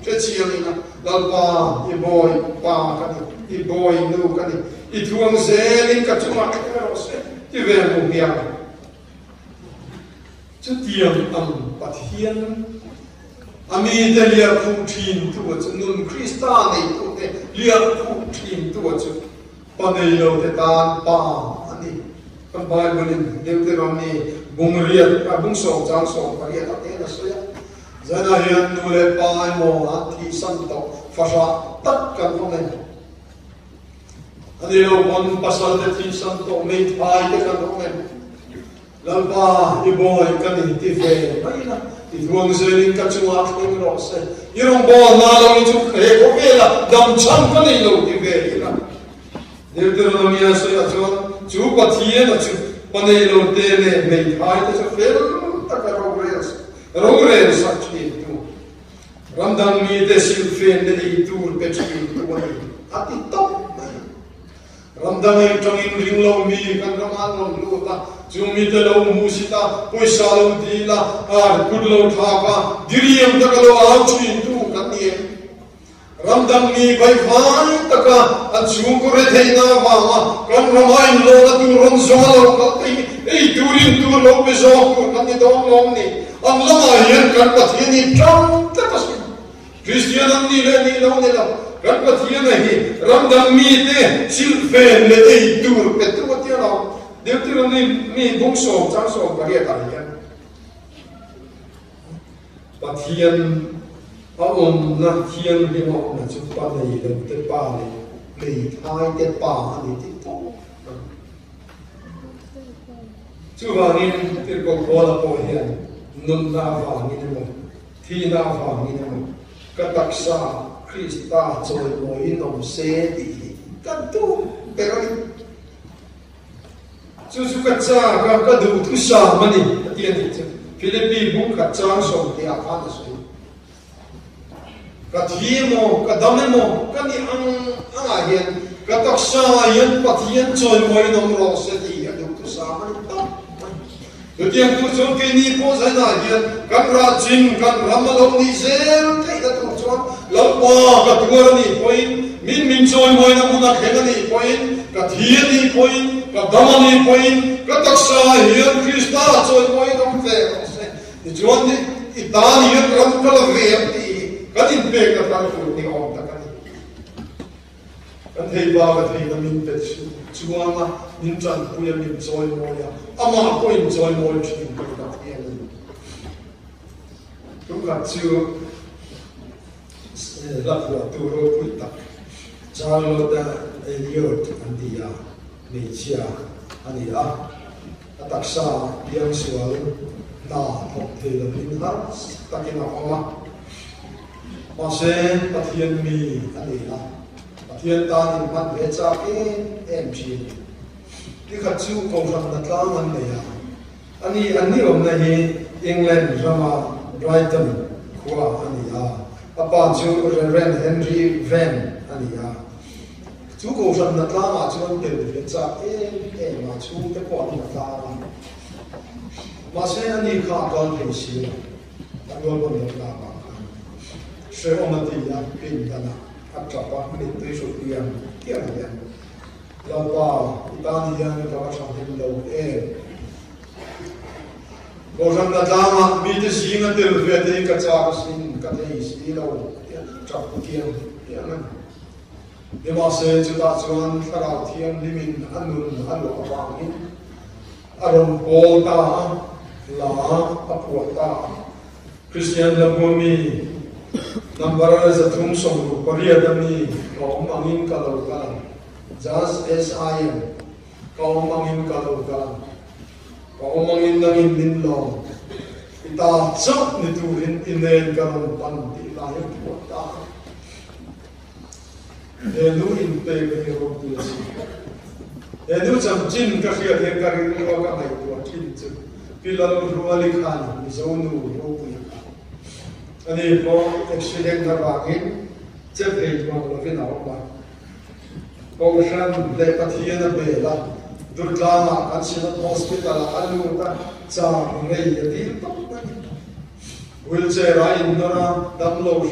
cái chuyện này lão ba cái boy ba cái i boy nu kan i thuang zelin ka chuma ka ro se ti ve mu bia chu tiam am pathian ami te lia khu thin tu chu nun krista nei tu te lia khu thin tu chu pa nei lo te tan pa ani kan bible in deuteronomy bung ria ka bung so chang so pa ria ta te na so ya zana hian nu le pa mo a thi san to fa sa tất kan ko nei anh yêu con pasal de tin santo meit ai te kan romen lalpa i boy kan ti ve mai na ti thuang zelin ka chua kheng ro se irong bo na lo ni chu khe ko vela dam cham kan ni lo ti ve ina deuteronomy so ya chu pathie na chu panei lo te ne meit ai te chu fel ta ka ro res sa chi tu ramdang mi te sil fen de i tur pe chi tu ni ati top ramdang trong in ring lo mi kan raman lo lu ta chu mi te lo mu si ta poisa lo di la ar kud lo tha ka diriam ta ka lo au chu tu kan ni ramdang mi bai vai ta ka a chu ko re thei na wa ma kan ramai lo na tu ron zo lo ka ei turin tu lo pe zo ko kan ni dong lo ni ang lama hian kan pathian ni trong ta ka Christian am ni le ni lo ni lo kan pathian hi ramdang mi te sil fen le ei tur pe tu ti lo deuteronomy mi bung so chang so ka ria ta hian pathian a om na thian hi mo na chu pa nei le te pa le nei thai te pa ani ti to chu wa ni ti ko ko la po hian nun na wa ni mo thi na wa ni mo ka taksa Krista choi moi nom se ti kan tu pero chu ka cha ka du thu sa mani tian ti Philippi buk ka chang so ti a pha so ka thi mo ka dam mo ka ni ang a hian ka taksa hian pathian choi moi nom ro se ti a du thu sa mani to tu tiang tu chon ke ni ko sa na hian kan ra chin kan ramalo ni zel thei da tu chon lau pa ka tuar ni point min choi moi na muna khen ni point ka thian ni point ka dam ni point ka taksa hian Krista choi moi dom ve se ni chon ni itan hian ram kala ve ti ka tin pe ka ta tu ni om ta ka ni kan thei ba ka thei na min pe chuanga min chan puya min choi moi ya ama point choi moi chin ka ta hian tu ka chu la kwa tu ro puita chalo da eliot andia mechia ania ataksa yang sual na thok the la min ha takina oma mase pathian mi ania pathian ta ni man le cha em chi ti kha chu ko ram na tla man ne ya ani om na hi England rama Brighton khwa ania apa chu Reverend Henry Van ania chu ko ram na tla ma chu te le cha ma chu te ko na tla masih ani kakak pensi, agak boleh lama. Saya mati ya pindana, acapa itu sudian, kian. Lapa Italian kalau sampai lau Bosan datang mite singa terfete kacasin katais ilo capukian yang demase juta cuan karatian limin anun alo apangin arom polta la apuata Christian labumi nambar zatum song korea dami ko mangin kalau kan Just as I am, kau mangin kalau kan, kau mangin nangin minlong, kita cak nituhin inen kalau panti lahir buata. Elu inte berhirau tulasi, elu jamjin kasih ada kari luar kamai tua cinta, pilalu rualikan misonu rupi. Ani ko accident terbangin, cepet mengulangin awak. Ocean le pathiana bela durgama kansinat hospital aluta cha ngei yati wheelchair in nara damlo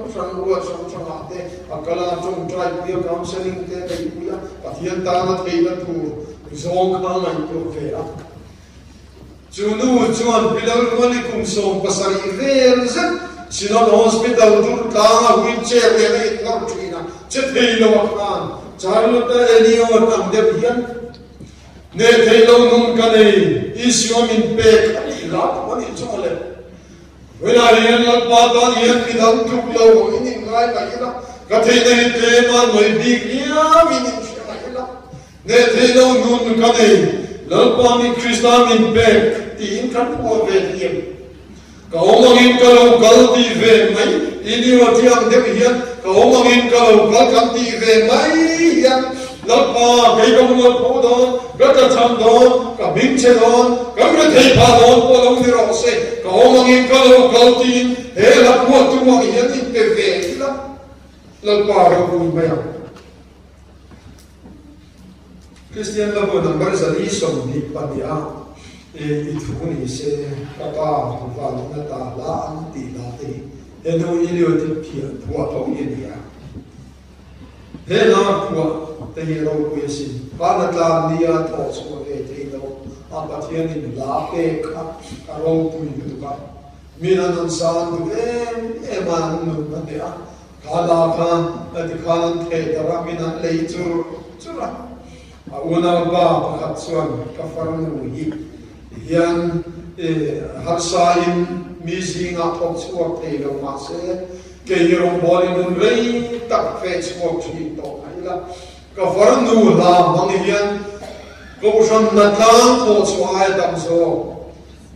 sang ruat sang ate akala chung try pia counseling te pia pathian ta theila tu zong kha mai tu fera chunu chuan pilal wali kum som pasari vel zat sinat hospital durgama wheelchair le ngor thina che theilo kan Charlotte Elio Tamdebian, ne Taylor Nunkane, Isium in Beck, Lap, one in Chole. When I hear La Pata, yet without to blow in Laila, Catena in Teman, my big yam in Shamaila. Ne Taylor Nunkane, Lalpani Christam in Beck, the income of him. Kaumangin kalau kalti ve mai, ini watiang Debian. Kau mangin kalau kalkan tive mai yang lalpa kay kamungal po doon, gatatam doon, kabingche doon, kagratepa doon, walang nirose. Kau mangin kalau kaltin, lapwa tumang yan inteve ila lalpa rakun bayang. Christian labo ng barisalisong di paniya, ituni se kapa kufal na talaan tilate. Eno ilio te pia pua tau inia. He na pua te hero kuesin. Pana ta nia to so e te no. Apatien in la pe ka karo pui tu ka. Mina nan san tu man nu na te a. Kala ka ati kan te tara mina leitur sura. Una ba pakatsuan ka farnu hi. Yan harsain Missing up on sword tail masse, Kayrong body nun ray, tak fetch walk sheet to Ayla, Kafarnu la Mangian, Goshan Natan, or Swai Damso.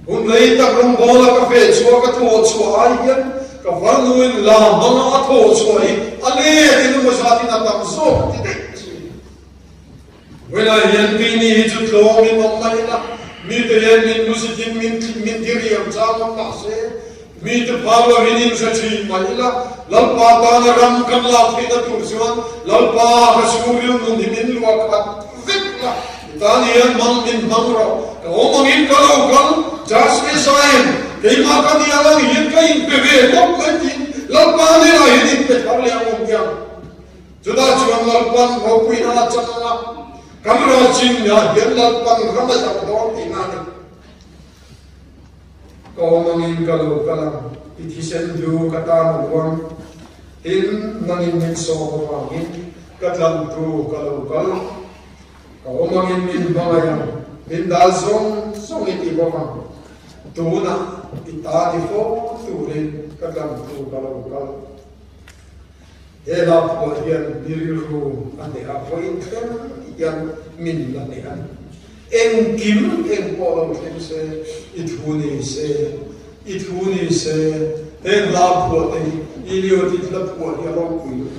Un lay tak rumbola ka fetch walk at what Swayan, Kafarnu in la Mana at Swai, Ale in Masati Natamso. When I yan Pini to call in Mamayla. Meet the end in Musitin Mintirium Sama Mase, meet the power in Sachi Manila, Lalpa Ram Kamla Fina Tursuan, Lalpa Hasurium Mundimin Wakat, Vikla, Italian Mum in Mangro, Omangin Kalokal, just as I am, Kimaka the Alan Yinka in Peve, Mokantin, Lalpa in Petalia Mundian. Judachuan Lalpan, Roquina Chana. Kamera China, Gelap Pang Ramazan Don Inani. Kau mangin kalau kalam, itisen du kata nuang, in mangin min so mangin, katlam tu kalau kalam. Kau mangin min bangayang, min dalsong song iti bawang. Tuna itadi fo turin katlam tu kalau kalam. Ela puan diriru ane apointen yang min lanihan. Engkim engpolong se ithuni se ela puan ilio titla puan ya rokui.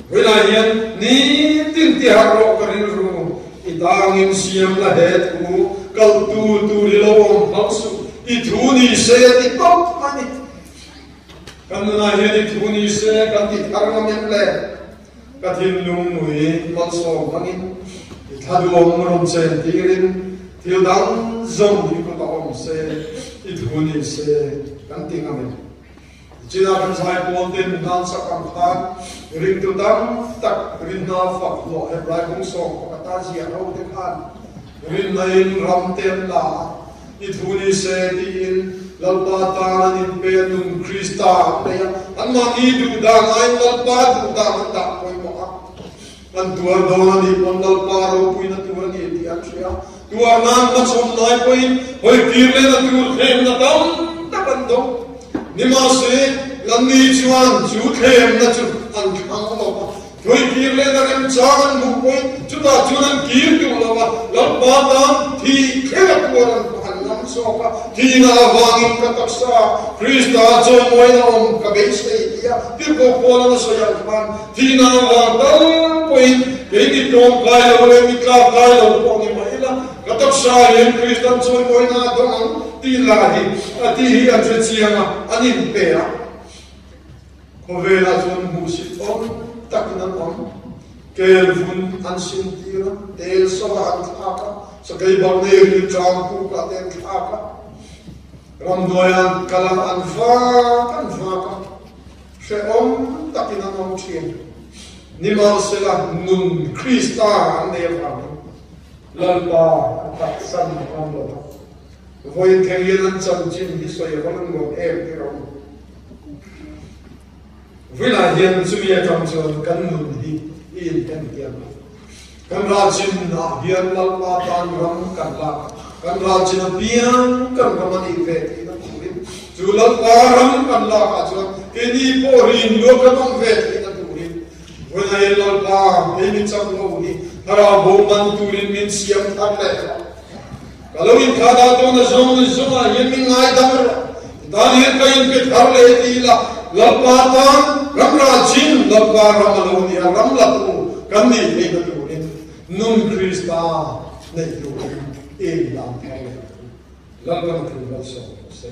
Wilayan ni tinti harok kariru idangin siam lahet ku kaltu turilawang baksu ithuni se titok mani. Kanuna hedi thuni se kanti tharmamen le katin lumui manso mangin thadu omrom se tirin tildang zong di ko om se idhuni se kan tingame china kan sai ponten nan sakam khan ring tu dam tak rin na fak lo hebrai bung so kata zia ro de khan rin nain ram tem la idhuni se din lalpa ta nin pe nun krista ne an ma ni du da ngai lalpa du da ta koi mo an tuar do ni pon lalpa ro pui na tuar ni ti an sia tuar nan ma som nai poi hoi kirle na tur khem na tam takan do ni ma se lan ni chuan chu khem na chu an khang lo hoi kirle na rem chan mu poi chu ta chuan kir tu lo wa lalpa ta thi khela tuar soka tina wangin ka taksa krista cho moina om ka beise dia ti ko pola na soya man tina wangdal point kemi tom kai lo mi ka kai lo ko ni maila ka taksa yen krista cho moina dong ti la hi ati hi a chianga anin pe a ko vela chon musi on takna on kelvun an sin tira tel so an thaka sa kay bang na yung trang po ka ten kaka ramdoyan kalang anfa ka siya takinan ang siya ni mga sila nun krista ang nayabang lalpa ang taksan ang lota huwag kayo ng samjin hisoy walang mo kirong wala yan sumiya kang siya kanun iin kan kiyan kan rajin na biar lalpa tan ram kan la kan rajin na biang kan kamani veti na turin julal param kan la ka chuan keni porin lo kan veti na turin wala yel lalpa ni cham lo ni hara bo man turin min siam tak le kalau in khada to na zoma yemin ngai damar dan yer kain pe thar le ti la lalpa tan ram rajin lalpa ram lo ni ram la tu kan ni le na nun krista nei tu lam thai lalpa tu so se